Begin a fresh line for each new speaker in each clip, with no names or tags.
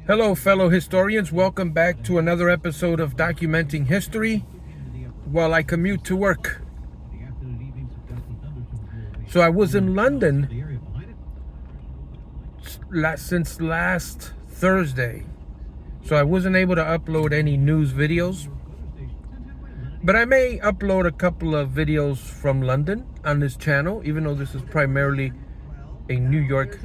Hello, fellow historians. Welcome back to another episode of Documenting History while I commute to work. So I was in London since last Thursday. So I wasn't able to upload any news videos. But I may upload a couple of videos from London on this channel, even though this is primarily a New York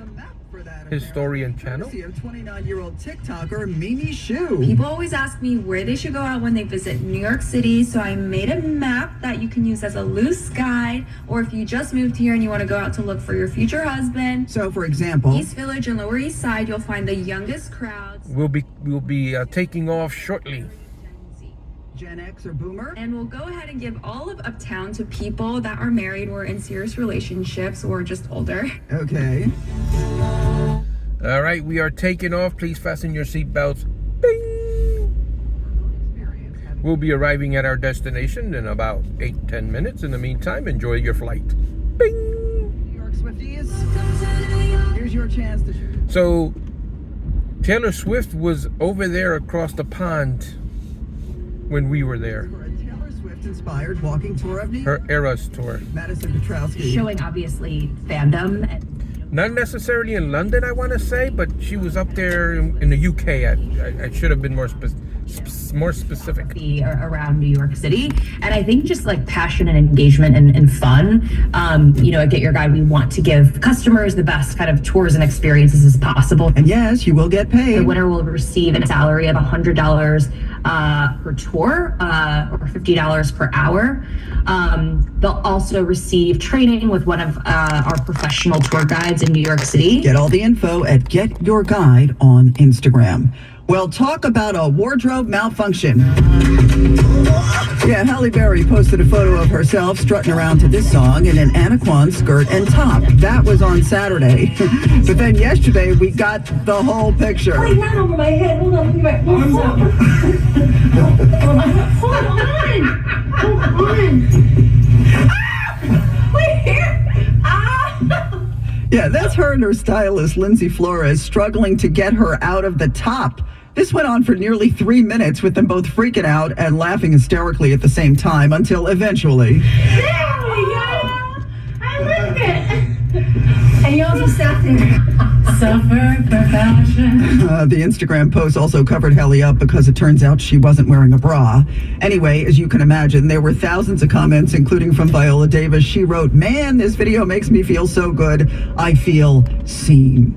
historian channel.
29-year-old TikToker Mimi Shu.
People always ask me where they should go out when they visit New York City, so I made a map that you can use as a loose guide, or if you just moved here and you want to go out to look for your future husband.
So, for example,
East Village and Lower East Side, you'll find the youngest crowds.
We'll be taking off shortly.
Gen X or Boomer.
And we'll go ahead and give all of Uptown to people that are married or in serious relationships or just older.
Okay.
All right, we are taking off. Please fasten your seatbelts. Bing! We'll be arriving at our destination in about 8-10 minutes. In the meantime, enjoy your flight. Bing!
New York Swifties, here's your chance to shoot.
So, Taylor Swift was over there across the pond when we were there.
For a Taylor Swift-inspired walking tour of New
Her
York.
Eras tour.
Madison Petrowski.
Showing obviously fandom and
Not necessarily in London, I want to say, but she was up there in the UK. I should have been more specific.
around New York City, and I think just like passion and engagement and fun. At Get Your Guide, we want to give customers the best kind of tours and experiences as possible.
And yes, you will get paid.
The winner will receive a salary of $100 per tour or $50 per hour. They'll also receive training with one of our professional tour guides in New York City.
Get all the info at Get Your Guide on Instagram. Well, talk about a wardrobe malfunction. Yeah, Halle Berry posted a photo of herself strutting around to this song in an Anaquan skirt and top. That was on Saturday. But then yesterday, we got the whole picture.
Wait, not over my head. Hold on. Hold on. Hold on. Wait here.
Yeah, that's her and her stylist, Lindsay Flores, struggling to get her out of the top. This went on for nearly 3 minutes with them both freaking out and laughing hysterically at the same time until eventually.
There we go. I like it. And you also sat there. Suffer for fashion.
The Instagram post also covered Halle up because it turns out she wasn't wearing a bra. Anyway, as you can imagine, there were thousands of comments, including from Viola Davis. She wrote, "Man, this video makes me feel so good. I feel seen."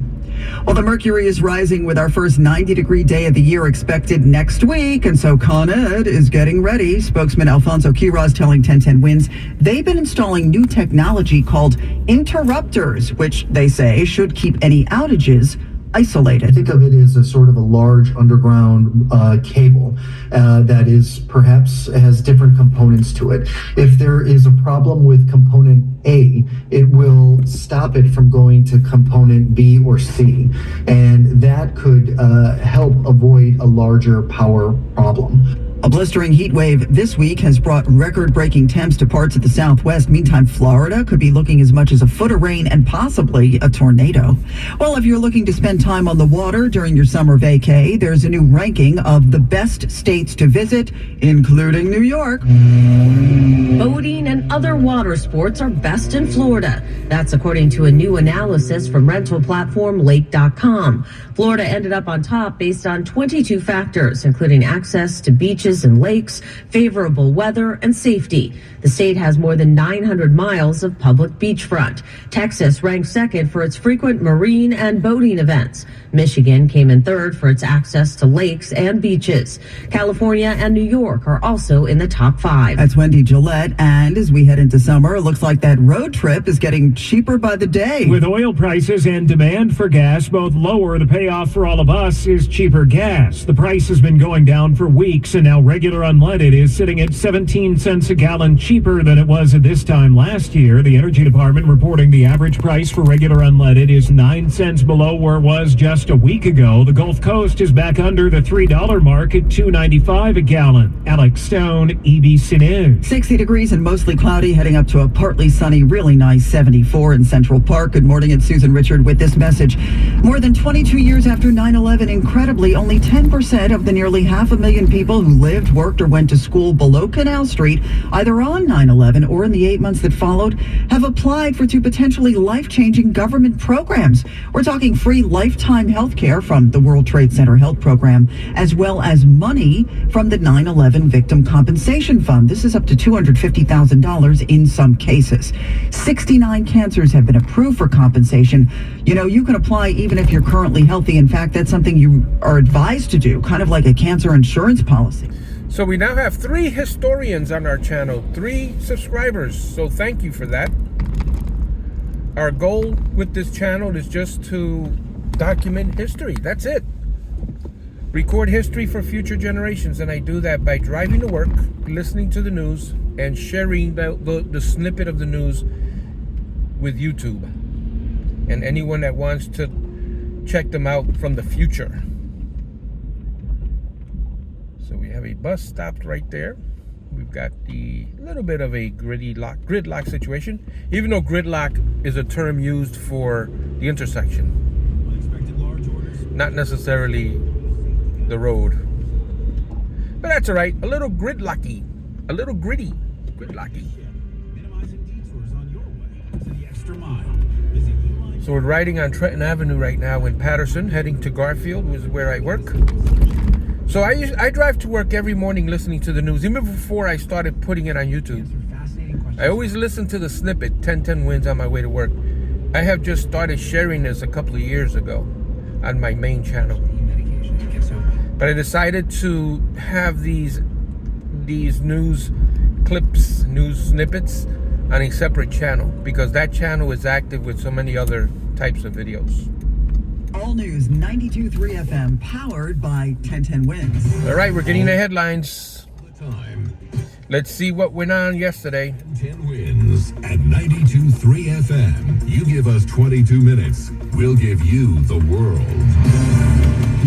Well, the mercury is rising with our first 90-degree day of the year expected next week, and so Con Ed is getting ready. Spokesman Alfonso Quiroz telling 1010 Winds they've been installing new technology called interrupters, which they say should keep any outages isolated.
Think of it as a sort of a large underground cable that is perhaps has different components to it. If there is a problem with component A, it will stop it from going to component B or C, and that could help avoid a larger power problem.
A blistering heat wave this week has brought record-breaking temps to parts of the Southwest. Meantime, Florida could be looking as much as a foot of rain and possibly a tornado. Well, if you're looking to spend time on the water during your summer vacay, there's a new ranking of the best states to visit, including New York.
Boating and other water sports are best in Florida. That's according to a new analysis from rental platform Lake.com. Florida ended up on top based on 22 factors, including access to beaches and lakes, favorable weather, and safety. The state has more than 900 miles of public beachfront. Texas ranked second for its frequent marine and boating events. Michigan came in third for its access to lakes and beaches. California and New York are also in the top 5.
That's Wendy Gillette, and as we head into summer, it looks like that road trip is getting cheaper by the day.
With oil prices and demand for gas both lower, the payoff for all of us is cheaper gas. The price has been going down for weeks and now regular unleaded is sitting at 17 cents a gallon cheaper than it was at this time last year. The Energy Department reporting the average price for regular unleaded is 9 cents below where it was just a week ago. The Gulf Coast is back under the $3 mark at $2.95 a gallon. Alex Stone, EBC News.
60 degrees and mostly cloudy, heading up to a partly sunny, really nice 74 in Central Park. Good morning, it's Susan Richard with this message. More than 22 years after 9/11, incredibly, only 10% of the nearly 500,000 people who lived, worked, or went to school below Canal Street, either on 9/11 or in the 8 months that followed, have applied for two potentially life-changing government programs. We're talking free lifetime health care from the World Trade Center Health Program, as well as money from the 9/11 Victim Compensation Fund. This is up to $250,000 in some cases. 69 cancers have been approved for compensation. You know, you can apply even if you're currently healthy. In fact, that's something you are advised to do, kind of like a cancer insurance policy.
So we now have 3 historians on our channel, 3 subscribers. So thank you for that. Our goal with this channel is just to document history. That's it. Record history for future generations. And I do that by driving to work, listening to the news, and sharing the snippet of the news with YouTube. And anyone that wants to check them out from the future. So we have a bus stopped right there. We've got the little bit of a gridlock situation, even though gridlock is a term used for the intersection, not necessarily the road. But that's all right. A little gridlocky, a little gritty, gridlocky. So we're riding on Trenton Avenue right now in Patterson, heading to Garfield, which is where I work. So I drive to work every morning listening to the news, even before I started putting it on YouTube. I always listen to the snippet, 1010 wins, on my way to work. I have just started sharing this a couple of years ago on my main channel. But I decided to have these news clips, news snippets on a separate channel, because that channel is active with so many other types of videos.
All News 92.3 FM, powered by 1010 Wins.
All right, we're getting the headlines. Let's see what went on yesterday.
10 Wins at 92.3 FM. You give us 22 minutes, we'll give you the world.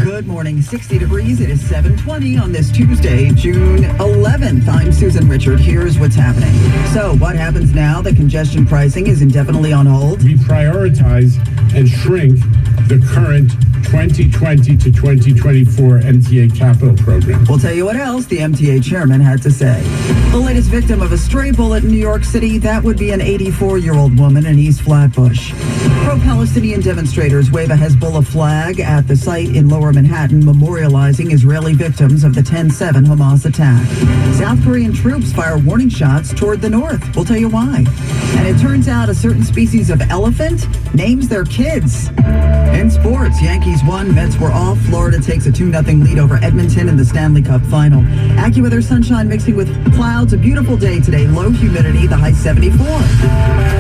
Good morning, 60 degrees. It is 7:20 on this Tuesday, June 11th. I'm Susan Richard. Here's what's happening. So what happens now that congestion pricing is indefinitely on hold?
We prioritize and shrink the current 2020 to 2024 MTA capital program.
We'll tell you what else the MTA chairman had to say. The latest victim of a stray bullet in New York City, that would be an 84-year-old woman in East Flatbush. Pro-Palestinian demonstrators wave a Hezbollah flag at the site in Lower Manhattan, memorializing Israeli victims of the 10/7 Hamas attack. South Korean troops fire warning shots toward the north. We'll tell you why. And it turns out a certain species of elephant names their kids. In sports, Yankees won, Mets were off. Florida takes a 2-0 lead over Edmonton in the Stanley Cup final. AccuWeather sunshine mixing with clouds. A beautiful day today. Low humidity, the high 74.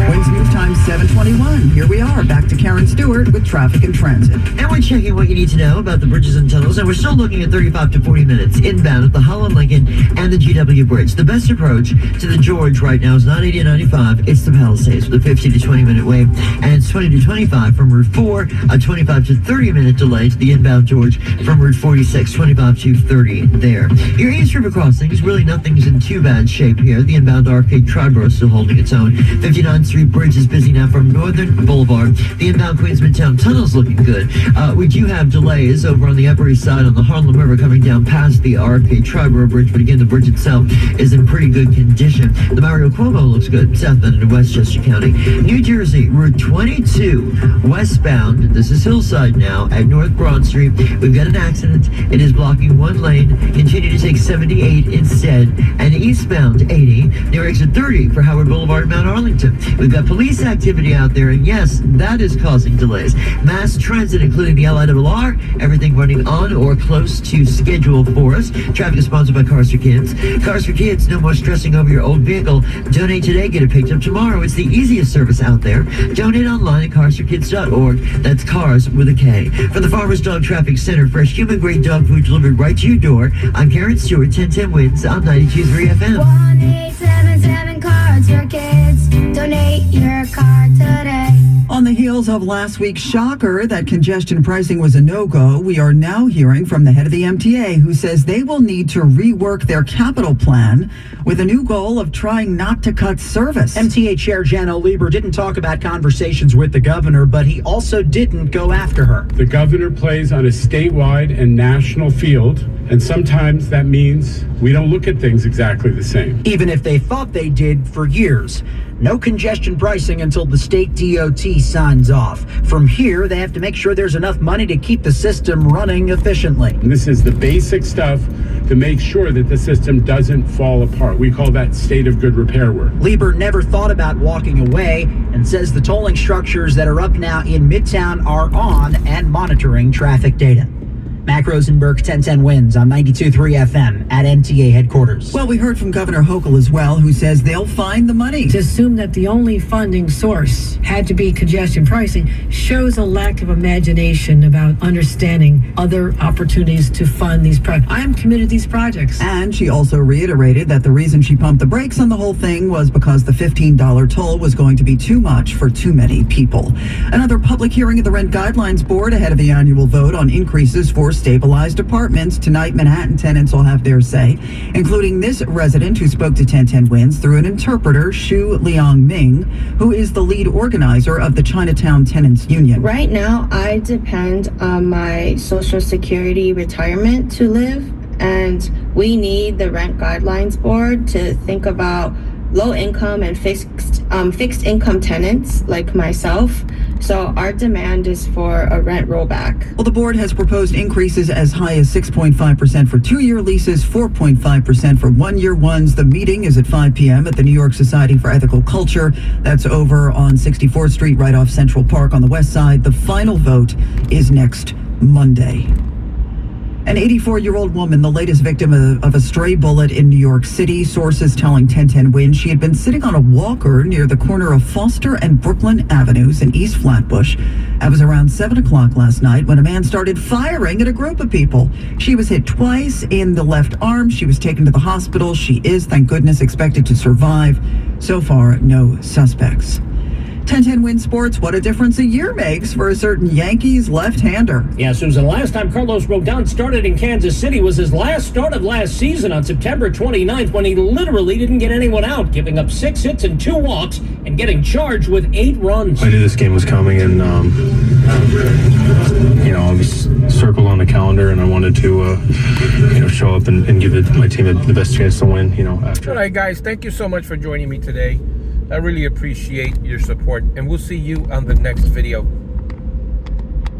Winds news time 7:21. Here we are, back to Karen Stewart with traffic and transit.
And we're checking what you need to know about the bridges and tunnels, and we're still looking at 35 to 40 minutes inbound at the Holland Lincoln and the GW Bridge. The best approach to the George right now is not 80 and 95, it's the Palisades with a 15 to 20 minute wait, and it's 20 to 25 from Route 4, a 25 to 30 minute delay to the inbound George from Route 46, 25 to 30 there. Your East River crossings, really nothing's in too bad shape here. The inbound RK Triborough is still holding its own. 59th Street Bridge is busy now from Northern Boulevard. The inbound Queens Midtown Tunnel's looking good. We do have delays over on the Upper East Side on the Harlem River coming down past the RK Triborough Bridge, but again, the bridge itself is in pretty good condition. The Mario Cuomo looks good, southbound into Westchester County. New Jersey, Route 22, westbound. This is Hillside now at North Broad Street. We've got an accident. It is blocking one lane. Continue to take 78 instead, and eastbound 80 near exit 30 for Howard Boulevard and Mount Arlington. We've got police activity out there, and yes, that is causing delays. Mass transit, including the LIRR, everything running on or close to schedule for us. Traffic is sponsored by Cars for Kids. Cars for Kids, no more stressing over your old vehicle. Donate today, get it picked up tomorrow. It's the easiest service out there. Donate online at carsforkids.org. That's cars with a K. From the Farmers Dog Traffic Center, fresh human-grade dog food delivered right to your door. I'm Karen Stewart, 1010 Wins on 92.3 FM.
1877 cards for kids. Donate your card today.
On the heels of last week's shocker that congestion pricing was a no-go, we are now hearing from the head of the MTA, who says they will need to rework their capital plan with a new goal of trying not to cut service.
MTA Chair Janno Lieber didn't talk about conversations with the governor, but he also didn't go after her.
The governor plays on a statewide and national field, and sometimes that means we don't look at things exactly the same.
Even if they thought they did for years. No congestion pricing until the state DOT signs off. From here, they have to make sure there's enough money to keep the system running efficiently.
And this is the basic stuff to make sure that the system doesn't fall apart. We call that state of good repair work.
Lieber never thought about walking away and says the tolling structures that are up now in Midtown are on and monitoring traffic data. Mac Rosenberg, 1010 Wins on 92.3 FM at MTA headquarters.
Well, we heard from Governor Hochul as well, who says they'll find the money.
To assume that the only funding source had to be congestion pricing shows a lack of imagination about understanding other opportunities to fund these projects. I am committed to these projects.
And she also reiterated that the reason she pumped the brakes on the whole thing was because the $15 toll was going to be too much for too many people. Another public hearing of the Rent Guidelines Board ahead of the annual vote on increases for stabilized apartments. Tonight, Manhattan tenants will have their say, including this resident who spoke to 1010 Wins through an interpreter, Shu Liang Ming, who is the lead organizer of the Chinatown Tenants Union.
Right now, I depend on my Social Security retirement to live, and we need the Rent Guidelines Board to think about low income and fixed income tenants like myself. So our demand is for a rent rollback.
Well, the board has proposed increases as high as 6.5% for 2-year leases, 4.5% for 1-year ones. The meeting is at 5 p.m. at the New York Society for Ethical Culture. That's over on 64th Street, right off Central Park on the west side. The final vote is next Monday. An 84-year-old woman, the latest victim of a stray bullet in New York City. Sources telling 1010 Wins she had been sitting on a walker near the corner of Foster and Brooklyn Avenues in East Flatbush. It was around 7 o'clock last night when a man started firing at a group of people. She was hit twice in the left arm. She was taken to the hospital. She is, thank goodness, expected to survive. So far, no suspects. 1010 Win Sports, what a difference a year makes for a certain Yankees left-hander.
Yeah, Susan, last time Carlos Rodon started in Kansas City was his last start of last season on September 29th when he literally didn't get anyone out, giving up 6 hits and 2 walks and getting charged with 8 runs.
I knew this game was coming, and I was circled on the calendar, and I wanted to show up and give my team the best chance to win, after.
All right, guys, thank you so much for joining me today. I really appreciate your support, and we'll see you on the next video.